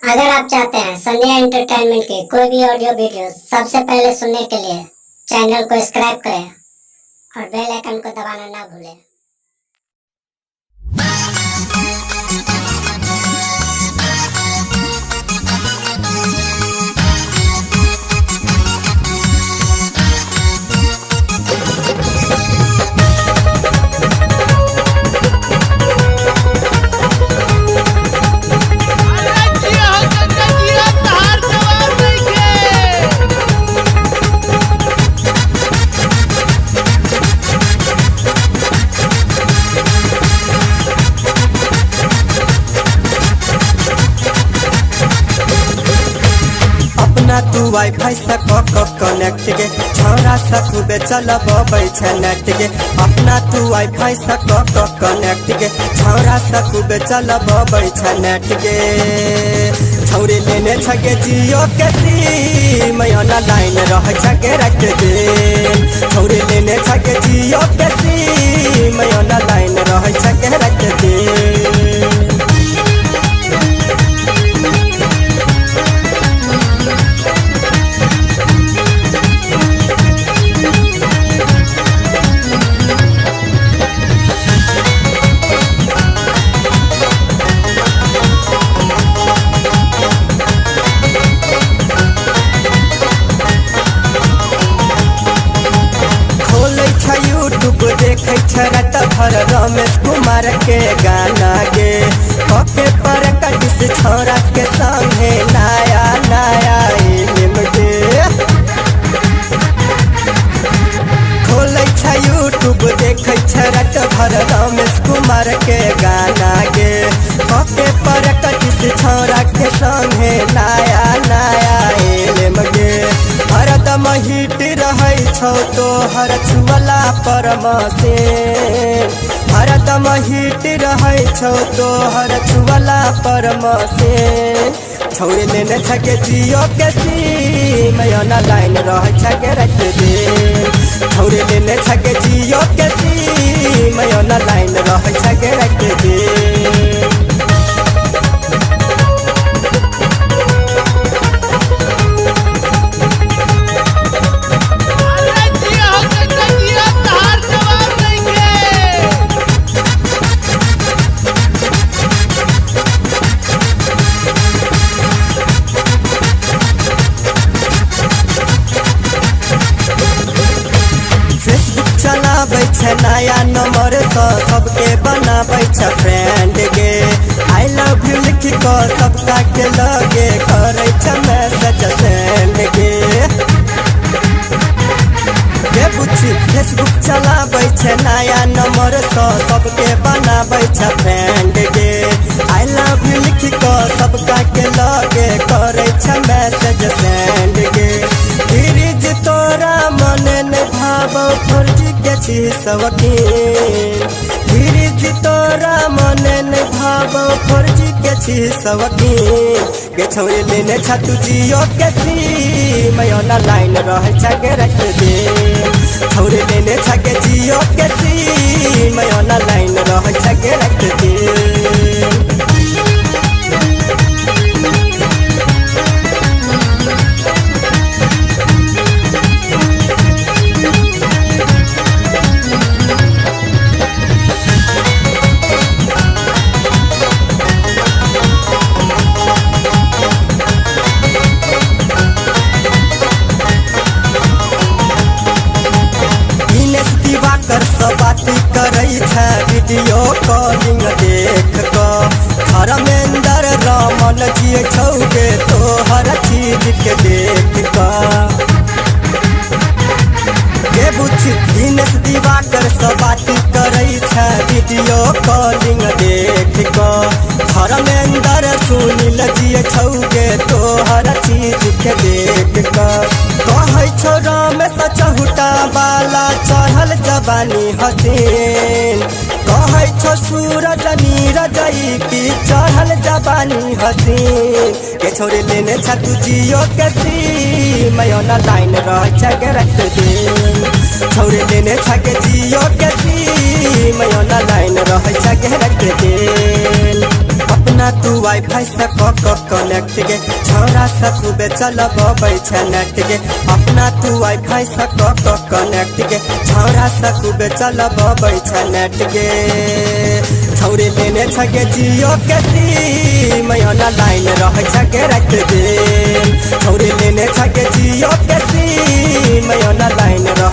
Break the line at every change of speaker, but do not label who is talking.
अगर आप चाहते हैं संध्या एंटरटेनमेंट की कोई भी ऑडियो वीडियो सबसे पहले सुनने के लिए चैनल को सब्सक्राइब करें और बेल आइकन को दबाना ना भूलें।
तू वाईफाई से कनेक्ट के छोरा सखुबे चलब छै नेट के अपना तू वाईफाई से कनेक्ट के छोरा सखुबे चलब छै नेट के छौरी लेने छगे जियो के सिम लाइन रह छगे रख दे छौरी लेने छगे जियो के सिम लाइन रह छगे रख दे। यूट्यूब देखे छरत भर रमेश कुमार के गाना गे ओके पर कटिस छोरा के संगे नया नया इल्म गे खोले छ यूट्यूब देखे छरत भर रमेश कुमार के गाना गे ओके पर कटिस छोरा के संगे नया नया इल्म गे हरदम हिट रहै छौ तो हर छुअला परमसे हरदम हिट रहै छौ तो हर छुअला परमसे छौरी लेने छगे जियो के सिम लाइन रह छगे रख दे छौरी लेने छगे जियो के सिम लाइन रह छगे रख दे। चलाबै छै नया नंबर तो सबके बनाबै छै फ्रेंड गे आई लव यू लिख के सबका के लगे करे छै मैसेज सेंड गे बुच्ची फेसबुक चलाबै छै नया नंबर तो सबके बनाबै छै फ्रेंड गे आई लव यू लिख के सबका के लगे करे छै मैसेज सेंड गे धीरज तोरा मन ने भावो फर्जी के छी सवकीन धीरज तोरा मन ने भावो फर्जी के छी सवकीन गे छौरी लेने छ तू जियो के सिम लाइन रह छगे रख दे छौरी लेने छगे जियो के सिम लाइन रह छगे रख दे। कर सब बात करे छै वीडियो कॉलिंग देख कर धर्मेंद्र रमन जी छौगे तो हर चीज के देख कर गे बुच्ची दिनेश दिवाकर सब बात करे छै वीडियो कॉलिंग देख कर धर्मेंद्र सुनील जी छौगे तो हर चीज के देख कर कहै छौ रमेश चहुटा बाला चढ़ल जवानी हसीन कहै छौ सूरज नीरज की चढ़ल जवानी हसीन के छौरी लेने छ तू जियो के सिम लाइन रह छगे रख दे छौरी लेने छगे जियो के सिम लाइन रह छगे रख दे। अपना अपना तू वाईफाई से कनेक्ट गे छौरा से खूबे चलबै छै नेट गे अपना तू वाईफाई से कनेक्ट गे छौरा से खूबे चलबै छै नेट गे छौरी लेने छगे जियो के सिम ना लाइन रह छगे रात दिन छौरी लेने छगे जियो के सिम ना लाइन रह